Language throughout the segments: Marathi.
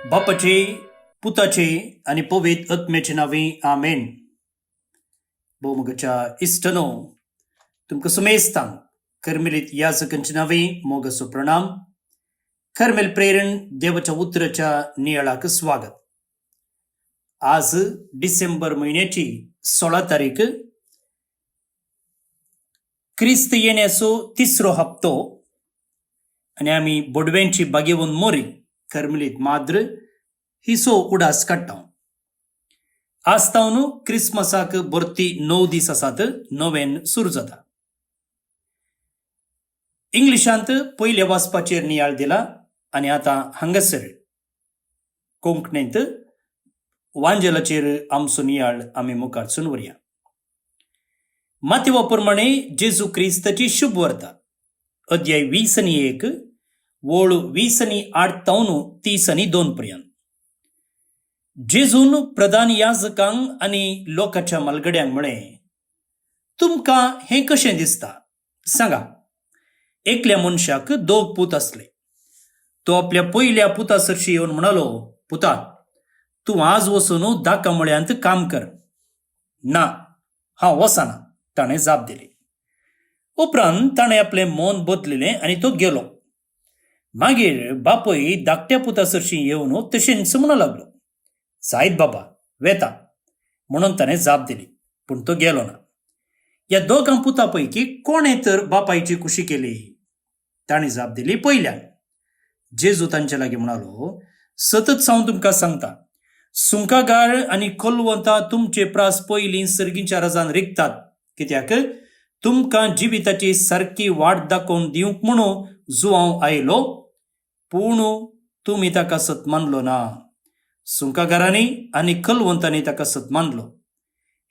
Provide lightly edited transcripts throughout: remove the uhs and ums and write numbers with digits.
बापाचे, पुताचे आणि पवित्र आत्म्याचे नावे आमेन. बोमगच्या इष्टनो तुमका सुमेस्तांग कर्मेलित याजकांचे नावे मोगसो प्रणाम. कर्मेल प्रेरण देवाच्या उतराच्या नियाळाक स्वागत. आज डिसेंबर महिन्याची 16 तारीख, ख्रिस्त येण्याचो तिसरो हप्तो आणि आम्ही बोडव्यांची बागेवून मोरी कर्मेलित माद्र हिसो उडास काडटा. आज तावन क्रिसमसाक बरती 9 दीस आसात. नोवेन सुरू जाता. इंग्लिशांत पयल्या वाचपाचेर नियाळ दिला आणि आता हांगासर कोंकणींत वांजलाचेर आमचो नियाळ आमी मुखारसून व्हरया. माथेवा प्रमाणे जेजू क्रिस्ताची शुभ वार्ता, अध्याय 20:1, वोळ 20:8 तावन 30:2 पर्यंत. जेजून प्रधान याजकांक आणि लोकांच्या मलगड्यांक म्हळें, तुमकां हें कशें दिसता? सांगा. एकल्या मनशाक 2 पूत असले. तो आपल्या पयल्या पुता सरशी येवन म्हणालो, पुता, तूं आज वचून दाका मळ्यांत काम कर. ना, हांव वचना, ताणें जाप दिली. उपरांत ताणें आपलें मन बदलिलें आणि तो गेलो. मागीर बापूय धाकट्या पुता सरशी येवन तशेंच म्हणू लागलो, जायत बाबा, वेता, म्हणून ताणें जाप दिली. पूण तो गेलो ना. या 2 पुतां पैकी कोणें तर बापायची कुशी केली? ताणें जाप दिली, पयल्यान. जेजू तांचे लागीं म्हणालो, सतत हांव तुमकां सांगता, सुंकागाळ आणि कोलवंतां तुमचे प्रास पयलीं सर्गीच्या राजान रिकतात. कित्याक तुमकां जिविताची सारकी वाट दाखोवन दिवंक म्हणून जुवांव आयलो, पूण तुमी ताका सत मानलो ना. सुंकागारांनी आनी कलवंतांनी ताका सत मानलो.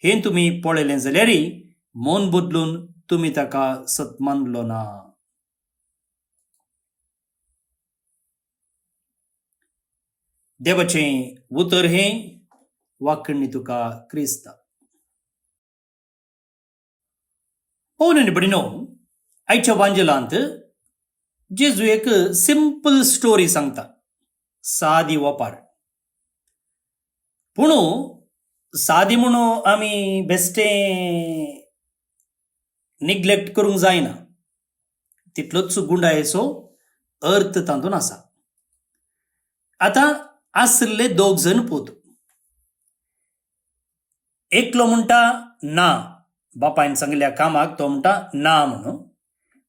हें तुमी पळयलें जाल्यारय मन बदलून तुमी ताका सत मानलो ना. देवाचें उतर हें वाकणी तुका क्रिस्ता. पळोवन बडिनो, आयच्या वांजलांत जेजू एक सिंपल स्टोरी सांगता, सादी वपार. पूण सादी म्हणून आमी बेश्टें निग्लेक्ट करूंक जायना. तितलोच गुंडायेचो अर्थ तातूंत आसा. आतां आसले 2 जण पूत. एकलो म्हणटा ना, बापायन सांगल्या कामाक तो म्हणटा ना म्हणून.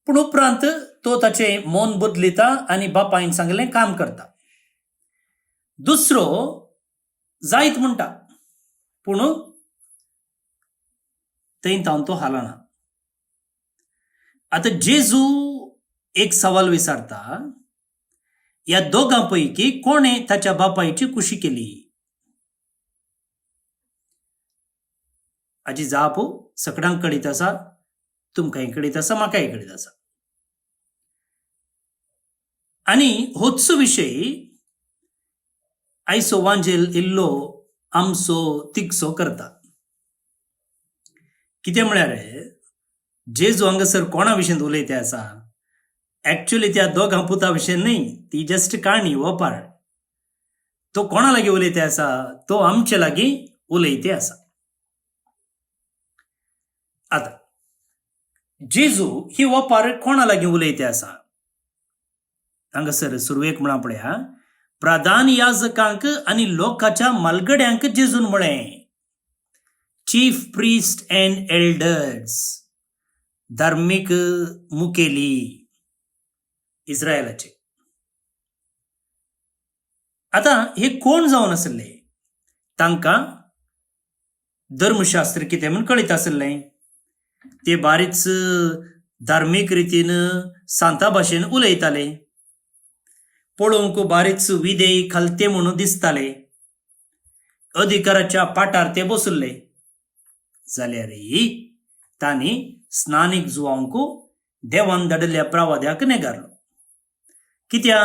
पूण उपरांत तो ताचें मन बदलिता आनी बापायन सांगलें काम करता. दुसरो जायत म्हणटा, पूण थंय तावन तो हालना. आतां जेजू एक सवाल विचारता, या 2 पैकी कोणें ताच्या बापायची कुशी केली? हाची जाप सगळ्यांक कळीत आसा. तुमकांय कळीत आसा, म्हाकाय कळीत आसा. आनी होचो विशय आयचो वांजेल इल्लो आमचो तिगसो करता. कितें म्हळ्यार जेजू हांगासर कोणा विशीं उलयता आसा? एक्चुअली त्या 2 पुतां विशीं न्ही, ती जस्ट काणी वपार. तो कोणा लागीं उलयता आसा? तो आमचे लागीं उलयता आसा. आतां जेजू ही वपार कोणा लागीं उलयता आसा? हांगासर सुरवेक म्हणा पळया, प्रधान याजकांक आनी लोकांच्या मलगड्यांक जेजून म्हळें, चीफ प्रिस्ट अँड एल्डर्स, धार्मीक मुखेली इस्रायलाचे. आतां हे कोण जावन आसले? तांकां धर्मशास्त्र कितें म्हूण कळीत आसलें. ते बारीच धार्मीक रितीन सांता भाशेन उलयताले. पळोवंक बारीच विदेय खालते म्हणून दिसताले. अधिकाराच्या पाटार ते बसले. जाल्यारय तांणी स्नानीक जुवांक देवान धाडिल्ल्या प्रवाद्याक नेगारलो. कित्या?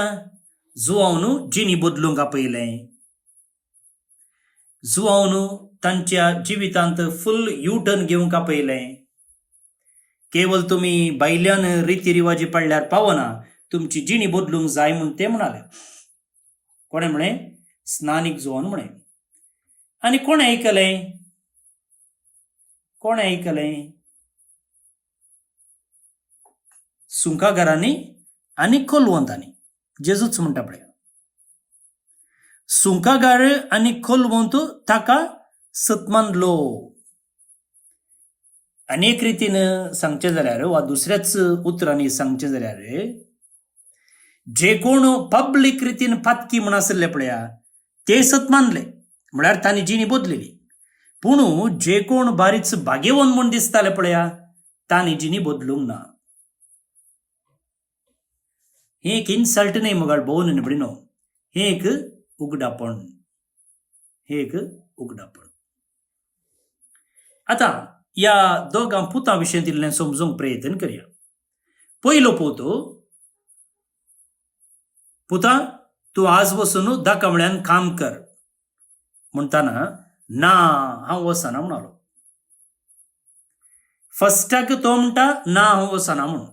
जुवावन जिणी बदलूंक आपयलें. जुवावन तांच्या जिवितांत फुल यू-टर्न घेवंक आपयलें. केवळ तुम्ही बायल्यान रिती-रिवाजी पाळल्यार पावना, तुमची जिणी बदलूंक जाय म्हूण ते म्हणाले. कोणें म्हळें? स्नानीक जोवन म्हणे. आणि कोण ऐकलंय? कोण ऐकलंय? सुंकागारांनी आणि खोलवंतांनी. जेजूच म्हणटा पळय, सुंकागार आणि खोलवंत ताका सतमानलो. अनेक रितीन सांगचे जाल्यार वा दुसऱ्याच उतरांनी सांगचे जाल्यार जे कोण पब्लीक रितीन फातकी म्हण आसले पळया ते सतमानले, म्हळ्यार तांणी जिणी बदलेली. पूण जे कोण बारीच भाग्यवन म्हूण दिसताले पळया तांणी जिणी बदलूंक ना. हे एक इन्सल्ट न्ही मगाळ भोवन निबडिनो, हे एक उगडापण, हे एक उगडापण. आता या दोगां पुतां विशयी तितलें समजूंक प्रयत्न करया. पयलो पूत, पुता तूं आज वचून दाकामळ्यान काम कर म्हणटाना ना हांव वचना म्हणालो. फस्टाक तो म्हणटा ना हांव वचना म्हणून,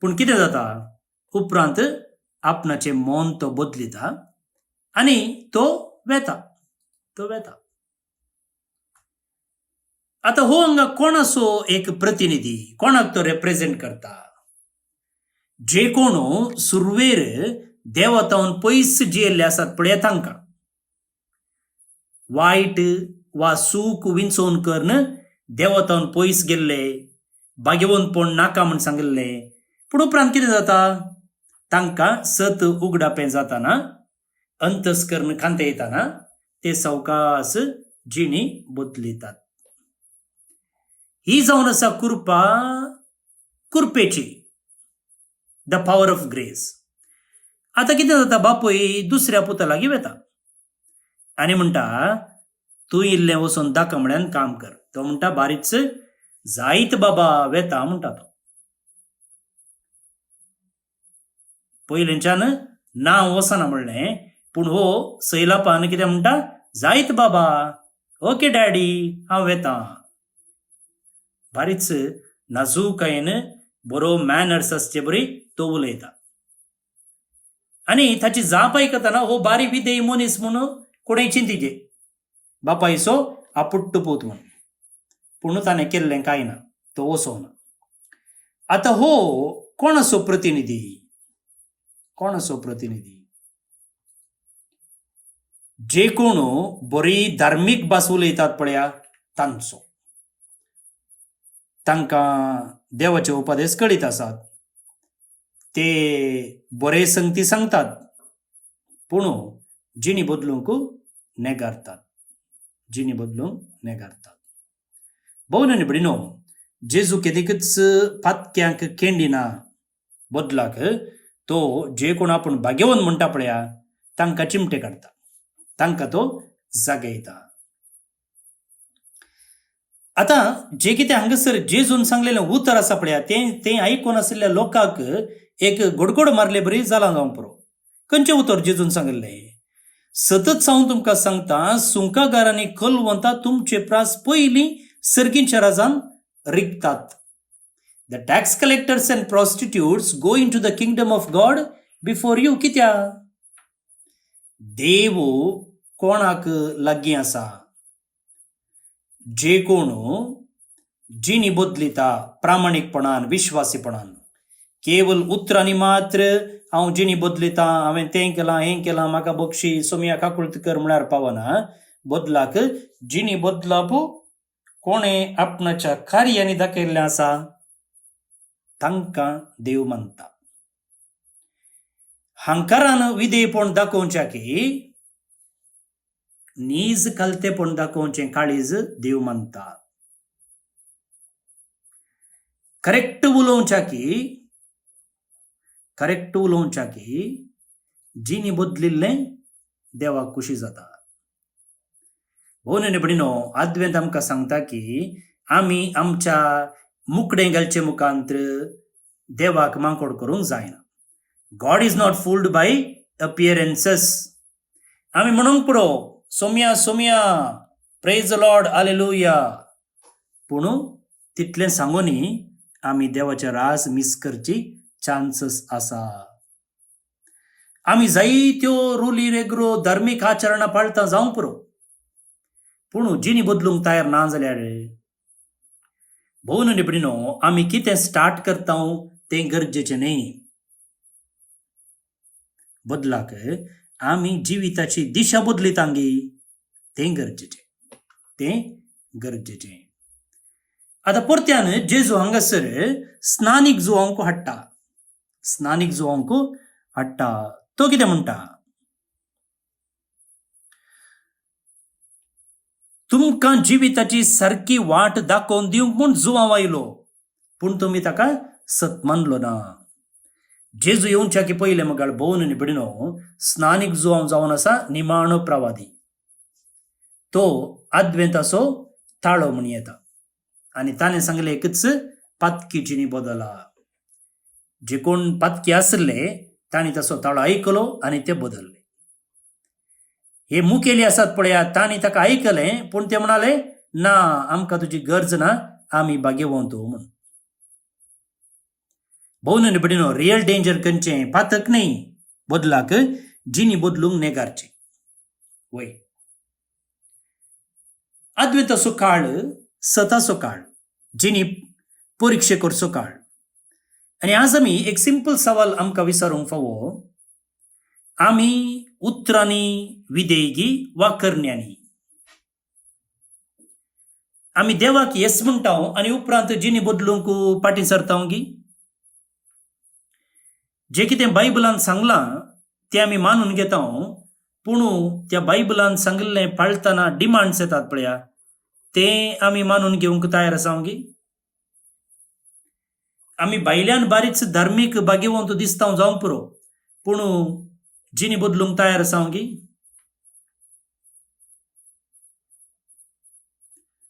पूण कितें जाता उपरांत आपणाचें मन तो बदलिता आनी तो वेता. आता हो हांगा कोणाचो एक प्रतिनिधी, कोणाक तो रिप्रेझेंट करता? जे कोण सुरवेर देवतावन पयस जियेल्ले आसात पळय तांकां. वायट वा सूख विंचोवन करन देवतावन पयस गेल्ले, भाग्यवंतपण नाका म्हण सांगिल्ले, पूण उपरांत कितें जाता? तांकां सत उगडापें जाताना, अंतस्करण खांते येताना ते सवकास जिणी बदलितात. ही जावन आसा कृपा, कृपेची, द पॉवर ऑफ ग्रेस. आता कितें जाता? बापूय दुसऱ्या पुता लागीं वेता आनी म्हणटा तूं इल्लें वचून दाकामळ्यान काम कर. तो म्हणटा बारीच जायत बाबा वेता म्हणटा तो. पयलींच्यान ना हांव वचना म्हणलें, पूण हो सैलापान कितें म्हणटा? जायत बाबा, ओके डॅडी हांव वेता. बारीच नाजूकायेन बरो मॅनर्स आसचे बरी तो उलयता. आनी ताची जाप आयकतना हो बारी विदेय मनीस म्हूण कोणें चिंतिचे, बापायचो आपुट्ट पूत म्हूण, पूण ताणें केल्लें कांय ना, तो वचोना. आता हो कोणाचो प्रतिनिधी? कोणाचो प्रतिनिधी? जे कोण बरी धार्मीक भास उलयतात पळया तांचो. तांकां देवाचे उपदेश कळीत आसात, ते बरे संगती सांगतात, पूण जिणी बदलूंक नेगारतात. जिणी बदलूंक नेगारतात. भोवन निबडिनो, जेजू केदीकच फातक्यांक केंडिना बदलाक. तो जे कोण आपूण भाग्यवन म्हणटा पळया तांकां चिमटे काडटा, तांकां तो जागयता. आता जे कितें हांगासर जेजून सांगलेलें उतर आसा पळया तें आयकून आशिल्ल्या लोकांक एक गडगड मारले बरी जाला जावं पुरो. खंयचें उतर जेजून सांगिल्लें? सतत हांव तुमकां सांगता, सुंकागारांनी खोलवंतां तुमचे प्रास पयलीं सर्गीच्या राजान रिगतात. The tax collectors and prostitutes go into the kingdom of God before you. कित्या? देव कोणाक लागीं आसा? जे कोण जिणी बदलिता प्रामाणीकपणान, विश्वासीपणान. केवल उतरांनी मात्र हांव जिणी बदलिता, हांवें तें केलां, हें केलां, म्हाका बक्षी सोमिया काकुळत कर म्हळ्यार पावना. बदलाक जिणी बदलाप कोणें आपणाच्या कार्यांनी दाखयल्लें आसा तांकां देव मानता. हांकारान विधेयपण दाखोवच्याकी नीज कलतेपण दाखोवचें काळीज देव मानता. करेक्ट उलोवच्याकी जिणी बदलिल्लें देवाक खुशी जाता. भोवन निबडिनो, आद्वेंत आमकां सांगता की आमी आमच्या मुकडें घालचे मुखांत्र देवाक मांकोड करूंक जायना. God is not fooled by appearances. आमी म्हणूंक पुरो सोमिया सोमिया प्रेज द लॉर्ड हालेलुया, पूण तितलें सांगूनी आमी देवाचे रास मिस करची चान्सस आसा. आमी जायत्यो रुली रेगरो धार्मीक आचरणां पाळता जावं पुरो, पूण जिणी बदलूंक तयार ना जाल्यार भोव निबडीनो आमी कितें स्टार्ट करता तें गरजेचें न्ही. बदलाक आमी जिविताची दिशा बदलितांगी तें गरजेचें. आतां परत्यान जेजू हांगासर स्नानीक जुवांक हाडटा. तो कितें म्हणटा? तुमकां जिविताची सारकी वाट दाखोवन दिवंक म्हूण जुवांव आयलो, पूण तुमी ताका सत मानलो ना. जेजू येवच्या की पयले मगाळ भोवन निबडीनो स्नानीक जुवांव जावन आसा निमाणो प्रवादी. तो आद्वेंताचो ताळो म्हूण येता आनी ताणें सांगलें एकच पातकी जिणी बदला. जे कोण पातकी आसले तांणी ताचो ताळो आयकलो आनी ते बदलले. हे मुखेली आसात पळयात, तांणी ताका आयकलें पूण ते म्हणाले ना, आमकां तुजी गरज ना, आमी बागेवंतो म्हूण. भोवन निबडीनो रियल डेंजर खंयचें? पातक न्ही, बदलाक जिणी बदलूंक नेगारचें. वय आद्वेंताचो काळ सताचो काळ, जिणी परिक्षे करचो काळ. आनी आज आमी एक सिंपल सवाल आमकां विचारूंक फावो, आमी उतरांनी विधेयगी वा करण्यांनी? आमी देवाक येस म्हणटा आनी उपरांत जिणी बदलूंक फाटीं सरता गी? जे कितें बायबलान सांगलां तें आमी मानून घेता, पूण त्या बायबलान सांगलें पाळतना डिमांड्स येतात पळया, तें आमी मानून घेवंक तयार आसा गी? आमी भायल्यान बारीच धार्मीक बागेवंत दिसता जावं पुरो, पूण जिणी बदलूंक तयार आसा गी?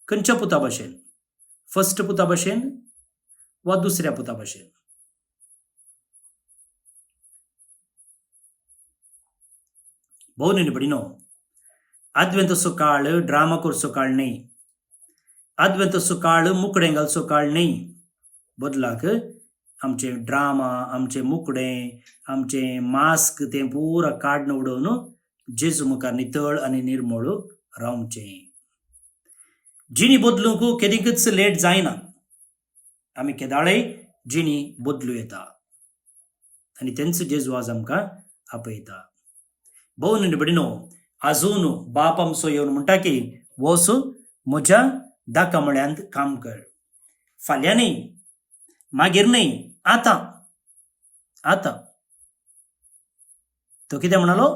खंयच्या पुता भाशेन? फर्स्ट पुता भाशेन वा दुसऱ्या पुता भाशेन? भोव निबडीनो आद्वेंताचो काळ ड्रामा करचो काळ न्ही. आद्वेंताचो काळ मुकडें घालचो काळ न्ही. बदलाक आमचे ड्रामा, आमचे मुकडें, आमचे मास्क तें पुरा काडून उडोवन जेजू मुखार नितळ आनी निर्मळ रावचें. जिणी बदलूंक केदीकच लेट जायना. आमी केदाळय जिणी बदलूं येता आनी तेंच जेजू आज आमकां आपयता. भोव निबडीनो आजून बाप आमचो येवन म्हणटा की वच म्हज्या दाका मळ्यांत काम कर. फाल्यां न्ही, मागीर न्ही, आतां. तो कितें म्हणालो?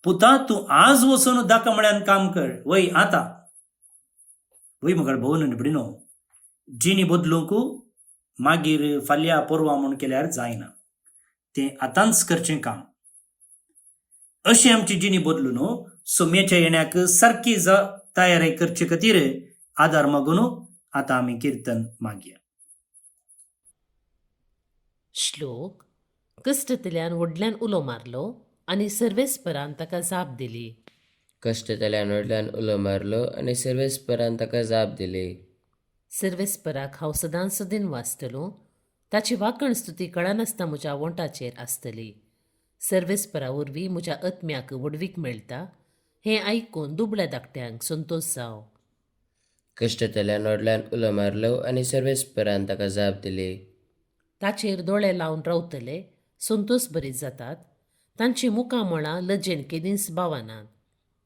पुता तूं आज वचून दाका मळ्यान काम कर. वय आतां. वय मुखार भोव निबडीनो जिणी बदलूंक मागीर फाल्यां परवां म्हूण केल्यार जायना. तें आतांच करचें काम. अशी आमची जिणी बदलून सोम्याच्या येण्याक सारकी तयारी करचे खातीर आदार मागून आतां आमी किर्तन मागया. श्लोक. कश्टतल्यान व्हडल्यान उलो मारलो आनी सर्वेस्परान ताका जाप दिली. कश्टतल्यान व्हडल्यान उलो मारलो आनी सर्वेस्परान ताका जाप दिली. सर्वेस्पराक हांव सदांच दिन वाचतलों, ताची वाकण स्तुती कळनासतना म्हज्या वोंटाचेर आसतली. सर्वेस्परा वरवीं म्हज्या आत्म्याक वडवीक मेळटा, हें आयकून दुबळ्या धाकट्यांक संतोश जावं. कश्टतल्यान व्हडल्यान उलो मारलो आनी सर्वेस्परान ताका जाप दिली. ताचेर दोळे लावन रावतले, संतोश बरीत जातात, तांची मुखां मळां लजेन केदींच बावनात.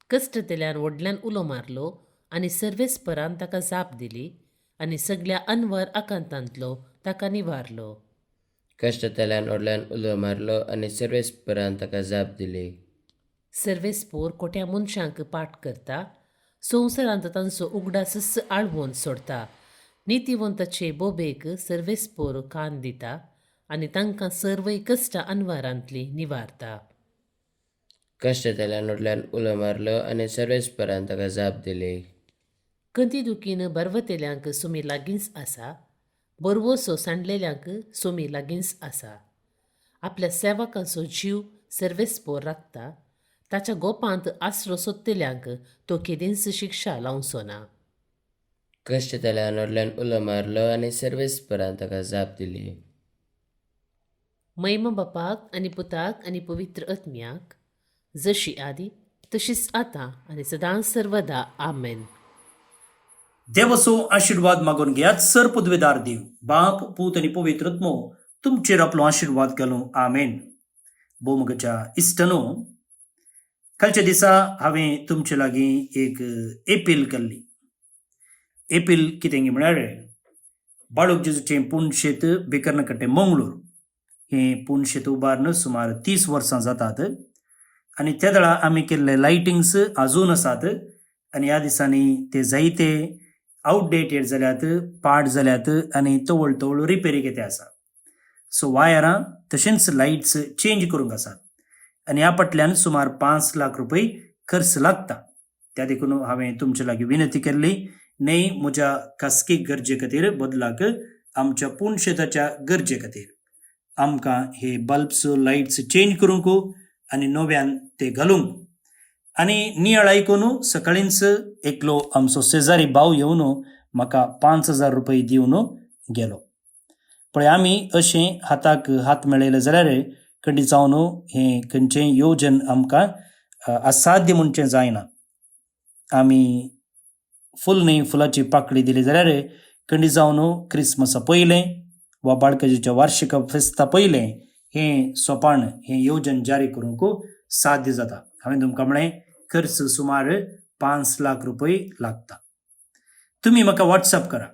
कश्टतल्यान व्हडल्यान उलो मारलो आनी सर्वेस्परान ताका जाप दिली आनी सगळ्या अनवर आकांतांतलो ताका निवारलो. कश्टतल्यान व्हडल्यान उलो मारलो आनी सर्वेस्परान ताका जाप दिली. सर्वेस्पोर खोट्या मनशांक पाठ करता, संवसारांत तांचो उगडास आळवून सोडता. नितीवंताचे बोबेक सर्वेस्पोर कान दिता आनी तांकां सर्वय कश्टां अनवारांतली निवारता. कश्टतल्यान व्हडल्यान उलो मारलो आनी सर्वेस्परान ताका जाप दिली. कंती दुखीन बरवतेल्यांक सोमी लागींच आसा, बरवोसो सांडलेल्यांक सोमी लागींच आसा. आपल्या सेवकांचो जीव सर्वेस्पोर राखता, ताच्या गोपांत आसरो सोदतेल्यांक तो केदींच शिक्षा लावचो ना. कश्टतल्यान व्हडल्यान उलो मारलो आनी सर्वेस्परान ताका जाप दिली. मैम बापाक आनी पुताक आनी पवित्र आत्म्याक जशी आदी तशीच आता आनी सदांच सर्वदा आमेन. देवाचो आशीर्वाद मागून घेयात. सर पदवेदार देव बाप पूत आणि पवित्र आत्मो तुमचेर आपलो आशीर्वाद घालूं. आमेन. भोवमुगाच्या इश्टनो, कालच्या दिसा हांवें तुमचे लागीं एक एपील केल्ली. एपील कितें म्हळ्यार बाळूक जेजूचें पुणशेत बेकर्णकट्टे मंगळूर हें पुणशेत उबारन सुमार 30 वर्सां जातात आनी त्या वेळा आमी केल्ले लायटिंग्स आजून आसात आनी ह्या दिसांनी ते जायते आउटडेटेड जाल्यात, पाड जाल्यात आनी तवळ तवळ रिपेरीक येते आसा. सो वायरां तशेंच लायट्स चेंज करूंक आसात आनी ह्या फाटल्यान सुमार 5 लाख रुपये खर्च लागता. त्या देखून हांवें तुमचे लागीं विनंती केल्ली, न्हय म्हज्या खासगीक गरजे खातीर बदलाक आमच्या पुणशेताच्या गरजे खातीर आमकां हे बल्ब्स लायट्स चेंज करूंक आनी नव्यान ते घालूंक. आनी नियाळ आयकून सकाळींच एकलो आमचो शेजारी भाव येवन म्हाका 5,000 रुपये दिवन गेलो. पळय, आमी अशें हाताक हात मेळयले जाल्यार खंडी जावन हें खंयचेंय येवजन आमकां असाध्य म्हणचें जायना. आमी फूल न्हय फुलाची पाकळी दिली जाल्यार खंडी जावन क्रिसमसा पयलें वा बाळकाजीच्या वार्षिक फेस्ता पयलें हें सोपान हें येवजन जारी करूंक साध्य जाता. हांवें तुमकां म्हळें खर्च सुमार 5 लाख रुपये लागता. तुमी म्हाका वॉट्सअप करा.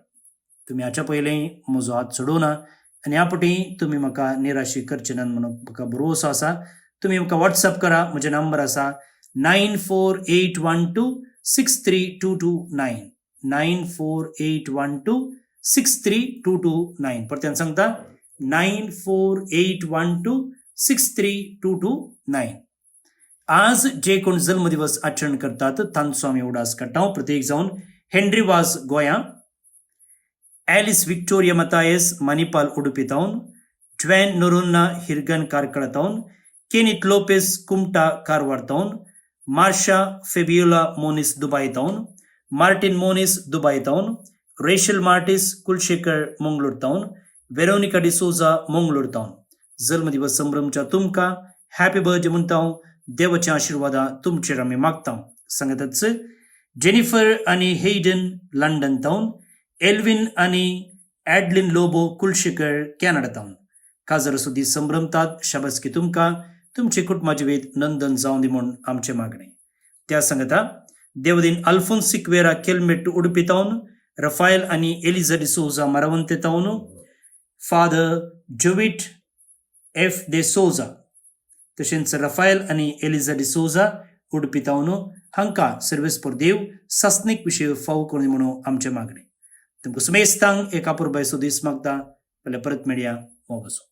तुमी हाच्या पयलीं म्हजो हात सोडूना आनी ह्या फावटी तुमी म्हाका निराशी करचे नात म्हणून म्हाका भरवोसो आसा. तुमी म्हाका वॉट्सअप करा. म्हजे नंबर आसा 9481263229 9481263229. परत्यान सांगता 9481263229. आज जे कोण जन्मदिवस आचरण करतात तांचो आमी उडास काडटा. प्रत्येक जावन हेनरी वाज गोंयां, Alice Victoria Mathias Manipal Udupi तावन, ज्वेन नोरोन्ना हिरगन कारकळा तावन, केनित लोपेस कुमटा कारवार तावन, मार्शा फेबियोला मोनिस दुबाय तावन, मार्टिन मोनिस दुबाय तावन, रेशल मार्टिस कुलशेकर मंगळूर तावन, वेरोनिका डिसोजा मंगळूर तावन. जन्मदिवस संभ्रमच्या तुमकां हॅपी बर्थडे म्हणटा. देवाच्या आशिर्वादा तुमचेर आमी मागता. सांगतच जेनिफर आनी हेयडन लंडन तावन, एल्विन आनी ॲडलिन लोबो कुलशेकर कॅनडा तावन. काजर सुद्दी संभ्रमतात. शाबासकी तुमकां, तुमचे कुटुंबाचे वेत नंदन जावन दी म्हूण आमचें मागणें. त्या सांगता देवदीन अल्फोन्स सिक्वेरा केल्मेट उडुपी तावन, रफायल आनी एलिझा डिसोजा मरवंते तावन, फादर जोविट एफ दे सोजा तशेंच रफायल आनी एलिझा डिसोजा उडुपी तावन हांकां सर्वेस्पर देव सासणीक विशय फावो करून म्हणून आमचें मागणें. तुमकां सुमेस्तांक एक अपुरबायसो दीस मागता. जाल्यार परत मेळया. मोग असो.